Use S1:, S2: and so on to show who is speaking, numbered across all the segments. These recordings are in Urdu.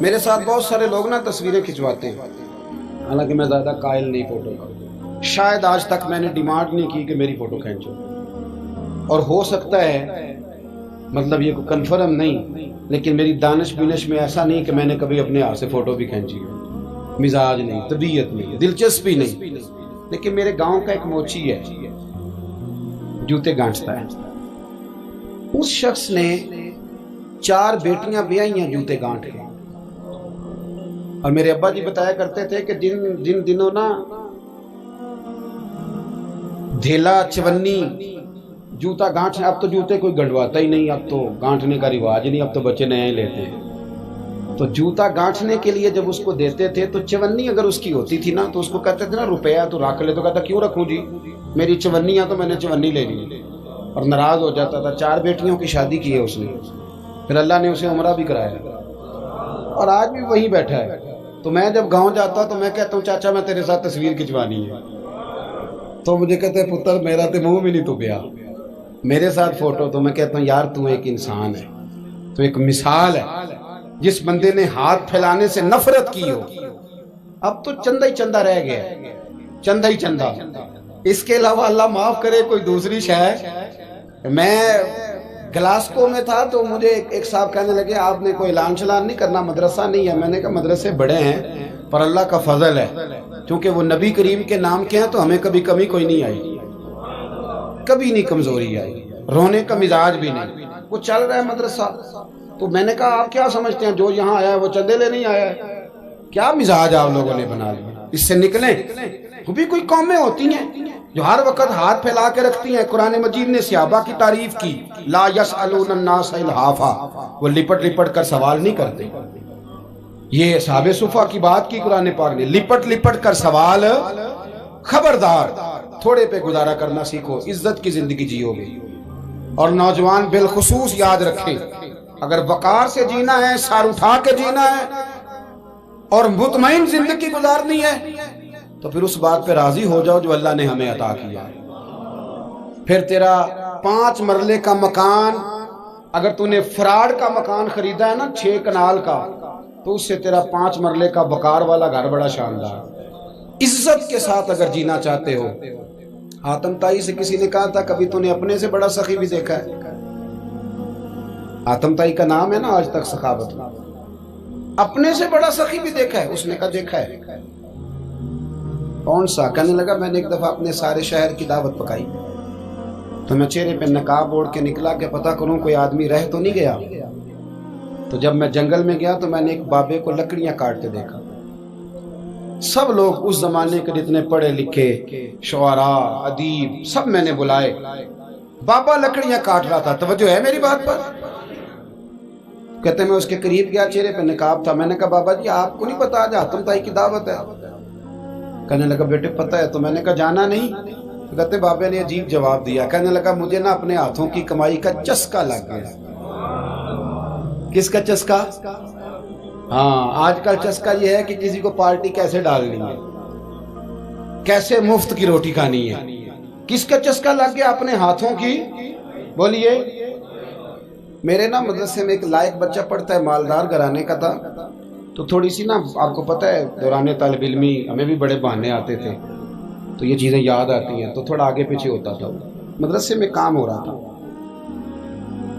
S1: میرے ساتھ بہت سارے لوگ نا تصویریں کھنچواتے ہیں، حالانکہ میں زیادہ قائل نہیں فوٹو کا، شاید آج تک میں نے ڈیمانڈ نہیں کی کہ میری فوٹو کھینچو، اور ہو سکتا ہے مطلب یہ کوئی کنفرم نہیں، لیکن میری دانش بینش میں ایسا نہیں کہ میں نے کبھی اپنے ہاتھ سے فوٹو بھی کھینچی ہو، مزاج نہیں، طبیعت نہیں، دلچسپی نہیں۔ لیکن میرے گاؤں کا ایک موچی ہے، جوتے گانٹتا ہے، اس شخص نے 4 بیٹیاں بیائی ہیں جوتے گانٹ کے، اور میرے ابا جی بتایا کرتے تھے کہ جن دنوں نا دھیلا چونی جوتا گانٹنے، اب تو جوتے کوئی گنڈواتا ہی نہیں، اب تو گانٹنے کا رواج نہیں، اب تو بچے نئے لیتے ہیں، تو جوتا گانٹنے کے لیے جب اس کو دیتے تھے تو چونی اگر اس کی ہوتی تھی نا تو اس کو کہتے تھے نا روپیہ تو رکھ لے، تو کہتا کیوں رکھوں جی، میری چونیاں تو میں نے چونی لے لی، اور ناراض ہو جاتا تھا۔ 4 بیٹیوں کی شادی کی ہے اس نے، پھر اللہ نے اسے عمرہ بھی کرایا، اور آج بھی وہیں بیٹھا ہے۔ تو میں جب گاؤں جاتا تو میں کہتا ہوں چاچا میں تیرے ساتھ تصویر کھنچوانی ہے، تو مجھے کہتے ہیں پتر میرا تو منہ بھی نہیں تو گیا میرے ساتھ فوٹو، تو میں کہتا ہوں یار تو ایک انسان ہے، تو ایک مثال ہے، جس بندے نے ہاتھ پھیلانے سے نفرت کی ہو، اب تو چندہ ہی چندہ رہ گیا، چندہ ہی چندہ، اس کے علاوہ اللہ معاف کرے کوئی دوسری شے۔ میں گلاسکو میں تھا تو مجھے ایک صاحب کہنے لگے آپ نے کوئی اعلان چلان نہیں کرنا، مدرسہ نہیں ہے؟ میں نے کہا مدرسے بڑے ہیں پر اللہ کا فضل ہے، کیونکہ وہ نبی کریم کے نام کے ہیں تو ہمیں کبھی کمی کوئی نہیں آئی، کبھی نہیں کمزوری آئی، رونے کا مزاج بھی نہیں، وہ چل رہا ہے مدرسہ۔ تو میں نے کہا آپ کیا سمجھتے ہیں جو یہاں آیا ہے وہ چندے لے نہیں آیا ہے؟ کیا مزاج آپ لوگوں نے بنا لیا، اس سے نکلیں۔ وہ بھی کوئی قومیں ہوتی ہیں جو ہر وقت ہاتھ پھیلا کے رکھتی ہیں۔ قرآن مجید نے صحابہ کی تعریف کی، لا یسألون الناس الحافا، وہ لپٹ لپٹ کر سوال نہیں کرتے۔ یہ اصحاب صفا کی بات کی قرآن پاک نے، لپٹ لپٹ کر سوال، خبردار تھوڑے پہ گزارا کرنا سیکھو، عزت کی زندگی جیو گے۔ اور نوجوان بالخصوص یاد رکھیں، اگر وقار سے جینا ہے، سر اٹھا کے جینا ہے اور مطمئن زندگی گزارنی ہے تو پھر اس بات پہ راضی ہو جاؤ جو اللہ نے ہمیں عطا کیا ہے۔ پھر تیرا 5 مرلے کا مکان، اگر تو نے فراڈ کا مکان خریدا ہے نا 6 کنال کا، تو اس سے تیرا 5 مرلے کا وقار والا گھر بڑا شاندار۔ عزت کے ساتھ اگر جینا چاہتے ہو، حاتم تائی سے کسی نے کہا تھا کبھی تو نے اپنے سے بڑا سخی بھی دیکھا ہے؟ حاتم تائی کا نام ہے نا آج تک سخاوت میں، اپنے سے بڑا سخی بھی دیکھا ہے؟ اس نے کہا دیکھا ہے۔ کون سا؟ کہنے لگا میں نے ایک دفعہ اپنے سارے شہر کی دعوت پکائی تو میں چہرے پہ نقاب اوڑھ کے نکلا کہ پتہ کروں کوئی آدمی رہ تو نہیں گیا۔ تو جب میں جنگل میں گیا تو میں نے ایک بابے کو لکڑیاں کاٹتے دیکھا۔ سب لوگ اس زمانے کے جتنے پڑھے لکھے شعراء ادیب سب میں نے بلائے، بابا لکڑیاں کاٹ رہا تھا، توجہ ہے میری بات پر؟ کہتے میں اس کے قریب گیا، چہرے پہ نقاب تھا، میں نے کہا بابا جی آپ کو نہیں پتا آج حاتم تائی کی دعوت ہے؟ کہنے لگا بیٹے پتہ ہے، تو میں نے کہا جانا نہیں؟ تو کہتے بابا نے عجیب جواب دیا، کہنے لگا مجھے نا اپنے ہاتھوں کی کمائی کا چسکا لگ گیا۔ کس کا چسکا؟ ہاں آج کل چسکا یہ ہے کہ کسی کو پارٹی کیسے ڈالنی ہے، کیسے مفت کی روٹی کھانی ہے۔ کس کا چسکا لگ گیا؟ اپنے ہاتھوں کی۔ بولیے۔ میرے نا مدرسے میں ایک لائق بچہ پڑھتا ہے، مالدار گھرانے کا تھا، تو تھوڑی سی نا آپ کو پتہ ہے دوران طالب علمی ہمیں بھی بڑے بہانے آتے تھے، تو یہ چیزیں یاد آتی ہیں، تو تھوڑا آگے پیچھے ہوتا تھا۔ مدرسے میں کام ہو رہا تھا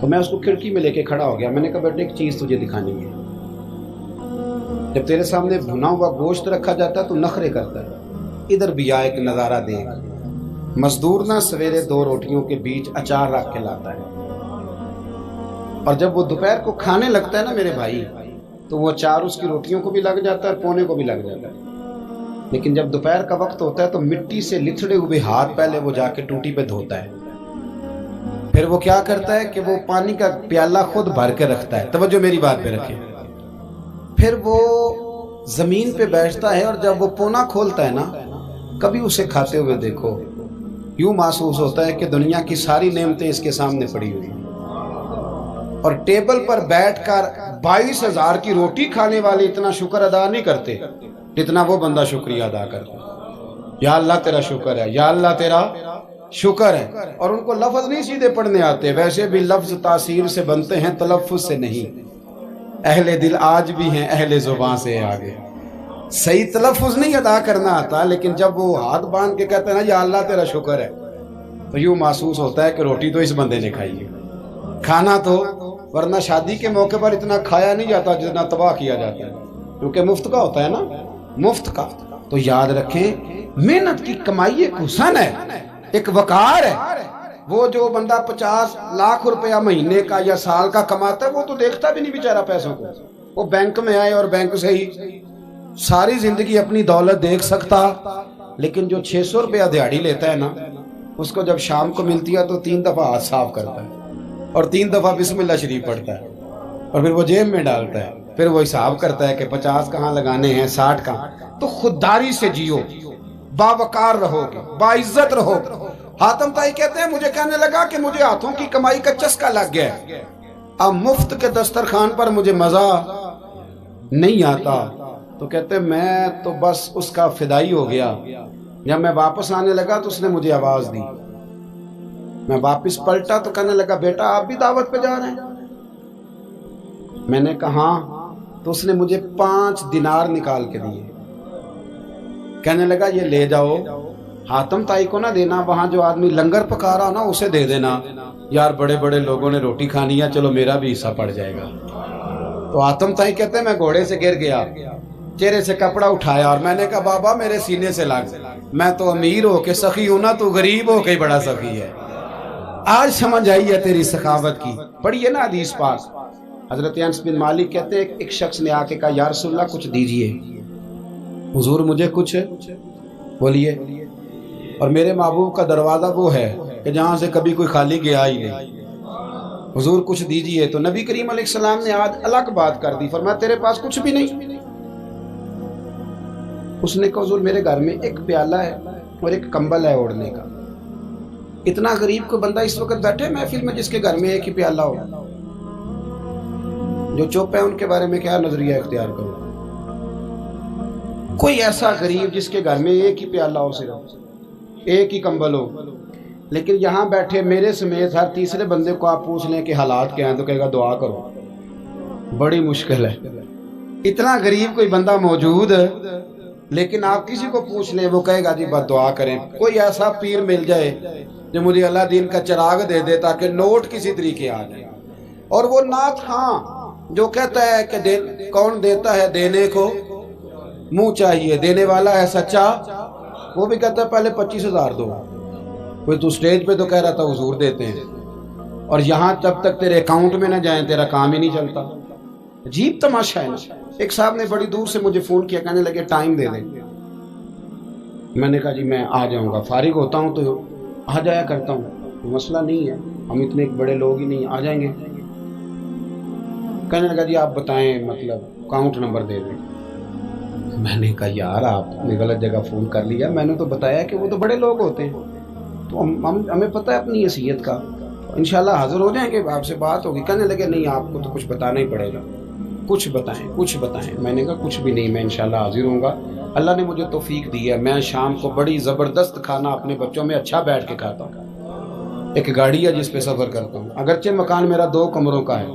S1: تو میں اس کو کھڑکی میں لے کے کھڑا ہو گیا، میں نے کہا بیٹے ایک چیز تجھے دکھانی ہے، جب تیرے سامنے بھنا ہوا گوشت رکھا جاتا ہے تو نخرے کرتا ہے، ادھر بھی آ ایک نظارہ دیکھ۔ مزدور نا سویرے 2 روٹیوں کے بیچ اچار رکھ کے لاتا ہے، اور جب وہ دوپہر کو کھانے لگتا ہے نا میرے بھائی، تو وہ اچار اس کی روٹیوں کو بھی لگ جاتا ہے اور پونے کو بھی لگ جاتا ہے۔ لیکن جب دوپہر کا وقت ہوتا ہے تو مٹی سے لتھڑے ہوئے ہاتھ پہلے وہ جا کے ٹوٹی پہ دھوتا ہے، پھر وہ کیا کرتا ہے کہ وہ پانی کا پیالہ خود بھر کے رکھتا ہے، توجہ میری بات پہ رکھیں، پھر وہ زمین پہ بیٹھتا ہے اور جب وہ پونا کھولتا ہے نا، کبھی اسے کھاتے ہوئے دیکھو، یوں محسوس ہوتا ہے کہ دنیا کی ساری نعمتیں اس کے سامنے پڑی ہوئی ہیں، اور ٹیبل پر بیٹھ کر 22,000 کی روٹی کھانے والے اتنا شکر ادا نہیں کرتے جتنا وہ بندہ شکریہ ادا کرتا ہے۔ یا اللہ تیرا شکر ہے، یا اللہ تیرا شکر ہے۔ اور ان کو لفظ نہیں سیدھے پڑھنے آتے، ویسے بھی لفظ تاثیر سے بنتے ہیں تلفظ سے نہیں۔ اہل دل آج بھی ہیں اہل زبان سے آگے. صحیح تلفظ نہیں ادا کرنا آتا، لیکن جب وہ ہاتھ باندھ کے کہتے ہیں نا یا اللہ تیرا شکر ہے، تو یوں محسوس ہوتا ہے کہ روٹی تو اس بندے نے کھائی ہے، کھانا تو، ورنہ شادی کے موقع پر اتنا کھایا نہیں جاتا جتنا تباہ کیا جاتا ہے، کیونکہ مفت کا ہوتا ہے نا، مفت کا. تو یاد رکھیں محنت کی کمائی ایک حسن ہے، ایک وقار ہے. وہ جو بندہ 50 لاکھ روپیہ مہینے کا یا سال کا کماتا ہے وہ تو دیکھتا بھی نہیں بیچارہ پیسوں کو، وہ بینک میں آئے اور بینک سے ہی ساری زندگی اپنی دولت دیکھ سکتا. لیکن جو 600 روپیہ دیہاڑی لیتا ہے نا، اس کو جب شام کو ملتی ہے تو 3 دفعہ ہاتھ صاف کرتا ہے اور 3 دفعہ بسم اللہ شریف پڑھتا ہے اور پھر وہ جیب میں ڈالتا ہے، پھر وہ حساب کرتا ہے کہ 50 کہاں لگانے ہیں، 60 کہاں. تو خودداری سے جیو، باوقار رہو گے، باعزت رہو گے. حاتم طائی کہتے ہیں مجھے کہنے لگا کہ مجھے ہاتھوں کی کمائی کا چسکا لگ گیا ہے، اب مفت کے دسترخوان پر مجھے مزہ نہیں آتا. تو کہتے میں تو بس اس کا فدائی ہو گیا. جب میں واپس آنے لگا تو اس نے مجھے آواز دی، میں واپس پلٹا تو کہنے لگا بیٹا آپ بھی دعوت پہ جا رہے ہیں؟ میں نے کہا ہاں. تو اس نے مجھے 5 دینار نکال کے دیے، کہنے لگا یہ لے جاؤ، حاتم طائی کو نہ دینا، وہاں جو آدمی لنگر پکا رہا نا اسے دے دینا، یار بڑے بڑے لوگوں نے روٹی کھانی ہے، چلو میرا بھی حصہ پڑ جائے گا. تو حاتم طائی کہتے ہیں میں گھوڑے سے گر گیا، چہرے سے کپڑا اٹھایا اور میں نے کہا بابا میرے سینے سے لگ، میں تو امیر ہو کے سخی ہوں نا، تو غریب ہو کے بڑا سخی ہے. آج سمجھ آئی ہے تیری سخاوت کی. پڑھیے نا حدیث پاک، حضرت انس بن مالک کہتے ہیں ایک شخص نے آ کے کہا یا رسول اللہ کچھ دیجئے، حضور مجھے کچھ بولیے. اور میرے محبوب کا دروازہ وہ ہے کہ جہاں سے کبھی کوئی خالی گیا ہی نہیں، حضور کچھ دیجئے. تو نبی کریم علیہ السلام نے آج الگ بات کر دی، فرمایا تیرے پاس کچھ بھی نہیں؟ اس نے کہا حضور میرے گھر میں ایک پیالہ ہے اور ایک کمبل ہے اوڑھنے کا. اتنا غریب کو بندہ اس وقت بیٹھے محفل میں جس کے گھر میں ایک ہی پیالہ ہو. جو چپ ہے ان کے بارے میں کیا نظریہ اختیار کرو؟ کوئی ایسا غریب جس کے گھر میں ایک ہی پیالہ ہو، صرف ایک ہی کمبل ہو. لیکن یہاں بیٹھے میرے سمیت ہر تیسرے بندے کو آپ پوچھ لیں کہ حالات کیا ہیں تو کہے گا دعا کرو. بڑی مشکل ہے. اتنا غریب کوئی بندہ موجود ہے، لیکن آپ کسی کو پوچھ لیں وہ کہے گا جی بس دعا کریں. کوئی ایسا پیر مل جائے جو مجھے اللہ دین کا چراغ دے دے تاکہ نوٹ کسی طریقے آ جائے. اور وہ نعت خاں جو کہتا ہے کہ کون دیتا ہے دینے کو منہ چاہیے، دینے والا ہے سچا، وہ بھی کہتا ہے پہلے 25,000 دو. کوئی تو سٹیج پہ تو کہہ رہا تھا حضور دیتے ہیں، اور یہاں جب تک تیرے اکاؤنٹ میں نہ جائیں تیرا کام ہی نہیں چلتا. عجیب تماشا ہے نا. ایک صاحب نے بڑی دور سے مجھے فون کیا، کہنے لگے ٹائم دے دیں. میں نے کہا جی میں آ جاؤں گا، فارغ ہوتا ہوں تو آ جایا کرتا ہوں، مسئلہ نہیں ہے، ہم اتنے بڑے لوگ ہی نہیں، آ جائیں گے. کہنے لگا جی آپ بتائیں مطلب اکاؤنٹ نمبر دے دیں. میں نے کہا یار آپ نے غلط جگہ فون کر لیا، میں نے تو بتایا کہ وہ تو بڑے لوگ ہوتے ہیں، تو ہمیں پتہ ہے اپنی حیثیت کا، انشاءاللہ حاضر ہو جائیں گے، آپ سے بات ہوگی. کہنے لگے نہیں آپ کو تو کچھ بتانا ہی پڑے گا، کچھ بتائیں کچھ بتائیں. میں نے کہا کچھ بھی نہیں، میں انشاءاللہ حاضر ہوں گا. اللہ نے مجھے توفیق دی ہے، میں شام کو بڑی زبردست کھانا اپنے بچوں میں اچھا بیٹھ کے کھاتا ہوں. ایک گاڑی ہے جس پہ سفر کرتا ہوں، اگرچہ مکان میرا 2 کمروں کا ہے،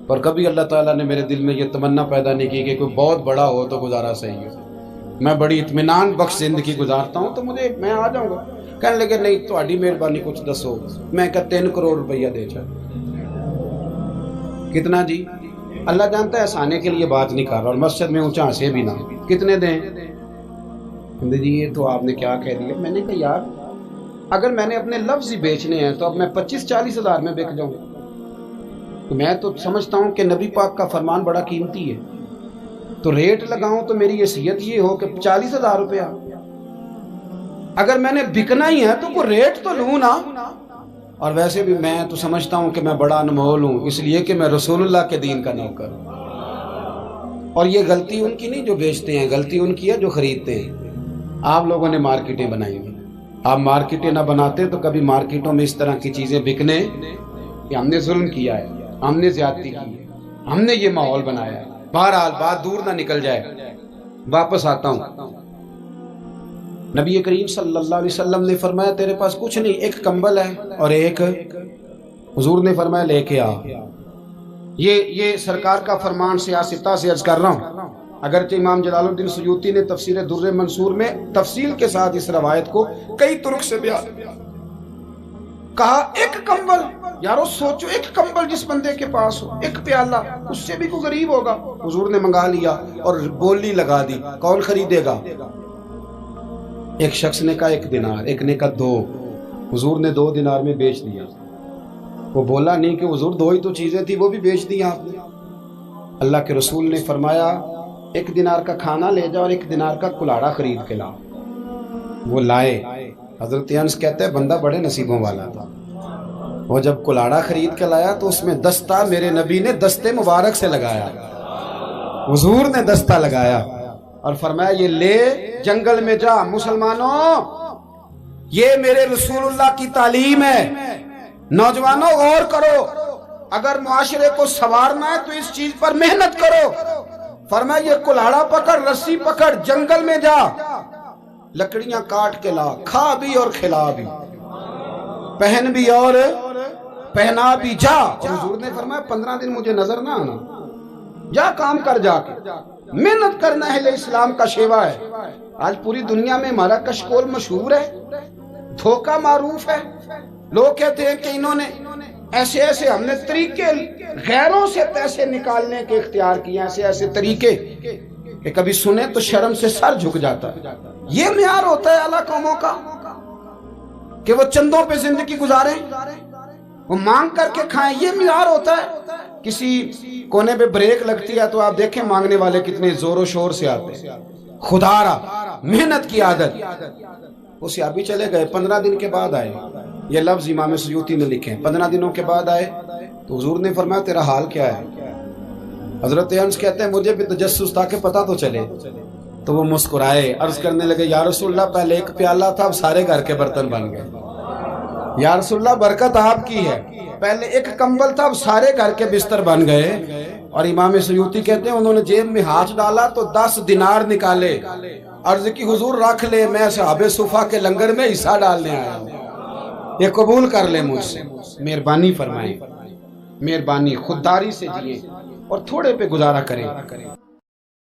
S1: پر کبھی اللہ تعالیٰ نے میرے دل میں یہ تمنا پیدا نہیں کی کہ کوئی بہت بڑا ہو تو گزارا صحیح ہو. میں بڑی اطمینان بخش زندگی گزارتا ہوں، تو میں آ جاؤں گا. کہنے لگے نہیں تہاڈی مہربانی کچھ دسو. میں کہا 3 کروڑ روپیہ دے چاہے. کتنا جی؟ اللہ جانتا ہے ہنسانے کے لیے بات نہیں کر رہا، اور مسجد میں اونچا ہنسے بھی نہ. کتنے دیں؟ جی یہ تو آپ نے کیا کہہ دیا. میں نے کہا یار اگر میں نے اپنے لفظ ہی بیچنے ہیں تو اب میں 25-40 ہزار میں بک جاؤں. تو میں تو سمجھتا ہوں کہ نبی پاک کا فرمان بڑا قیمتی ہے، تو ریٹ لگاؤں تو میری حیثیت یہ ہو کہ 40,000 روپیہ. اگر میں نے بکنا ہی ہے تو کوئی ریٹ تو لوں نا. اور ویسے بھی میں تو سمجھتا ہوں کہ میں بڑا انمول ہوں، اس لیے کہ میں رسول اللہ کے دین کا نوکر ہوں. اور یہ غلطی ان کی نہیں جو بیچتے ہیں، غلطی ان کی ہے جو خریدتے ہیں. آپ لوگوں نے مارکیٹیں بنائی ہیں، آپ مارکیٹیں نہ بناتے تو کبھی مارکیٹوں میں اس طرح کی چیزیں بکنے کہ ہم نے ظلم کیا ہے، ہم نے زیادتی کی ہے، ہم نے یہ ماحول بنایا ہے. بہرحال بات دور نہ نکل جائے، واپس آتا ہوں. نبی کریم صلی اللہ علیہ وسلم نے فرمایا تیرے پاس کچھ نہیں، ایک کمبل ہے اور ایک، حضور نے فرمایا لے کے آ. یہ سرکار کا فرمان سیاستہ سے عرض کر رہا ہوں۔ اگرچہ امام جلال الدین سیوطی نے تفسیر در منصور میں تفصیل کے ساتھ اس روایت کو کئی طرق سے بیان کہا، ایک کمبل، یارو سوچو ایک کمبل جس بندے کے پاس ہو، ایک پیالہ، اس سے بھی کوئی غریب ہوگا، حضور نے منگا لیا اور بولی لگا دی، کون خریدے گا؟ ایک شخص نے کہا 1 دینار، ایک نے کہا 2، حضور نے 2 دینار میں بیچ دیا۔ وہ بولا نہیں کہ حضور 2 ہی تو چیزیں تھی، وہ بھی بیچ دی آپ نے۔ اللہ کے رسول نے فرمایا 1 دینار کا کھانا لے جا اور 1 دینار کا کلاڑا خرید کے لا۔ وہ لائے۔ حضرت انس کہتے ہیں بندہ بڑے نصیبوں والا تھا، وہ جب کلاڑا خرید کے لایا تو اس میں دستہ میرے نبی نے دستے مبارک سے لگایا، حضور نے دستہ لگایا اور فرمایا یہ لے جنگل میں جا۔ مسلمانوں، یہ میرے رسول اللہ کی تعلیم ہے۔ نوجوانوں غور کرو، اگر معاشرے کو سنوارنا ہے تو اس چیز پر محنت کرو۔ فرمایا یہ کلاڑا پکڑ، رسی پکڑ، جنگل میں جا، لکڑیاں کاٹ کے لا، کھا بھی اور کھلا بھی، پہن بھی اور پہنا بھی، جا۔ اور حضور نے فرمایا 15 دن مجھے نظر نہ آنا، جا کام کر، جا کے محنت کرنا اہل اسلام کا شیوا ہے۔ آج پوری دنیا میں ہمارا کشکول مشہور ہے، دھوکہ معروف ہے۔ لوگ کہتے ہیں کہ انہوں نے ایسے ایسے، ہم نے طریقے غیروں سے پیسے نکالنے کے اختیار کیے، ایسے ایسے طریقے کہ کبھی سنے تو شرم سے سر جھک جاتا ہے۔ یہ معیار ہوتا ہے اعلیٰ قوموں کا کہ وہ چندوں پہ زندگی گزاریں، وہ مانگ کر کے کھائیں، یہ معیار ہوتا ہے۔ کسی کونے پہ بریک لگتی ہے تو آپ دیکھیں مانگنے والے کتنے زور و شور سے آتے ہیں۔ خدا را محنت کی عادت۔ وہ صحابی چلے گئے، 15 دن کے بعد آئے۔ یہ لفظ امام سیوطی نے لکھے، 15 دنوں کے بعد آئے تو حضور نے فرمایا تیرا حال کیا ہے؟ حضرت انس کہتے ہیں مجھے بھی تجسس تھا کہ پتہ تو چلے۔ تو وہ مسکرائے، عرض کرنے لگے یا رسول اللہ پہلے 1 پیالہ تھا، اب سارے گھر کے برتن بن گئے۔ یا رسول اللہ برکت آپ کی ہے، پہلے 1 کمبل تھا، اب سارے گھر کے بستر بن گئے۔ اور امام سیوطی کہتے ہیں انہوں نے جیب میں ہاتھ ڈالا تو 10 دینار نکالے، عرض کی حضور رکھ لے، میں صحابہ صفا کے لنگر میں حصہ ڈالنے آیا ہوں، یہ قبول کر لے مجھ سے۔ مہربانی فرمائیں، مہربانی، خودداری سے جیے اور تھوڑے پہ گزارا کریں۔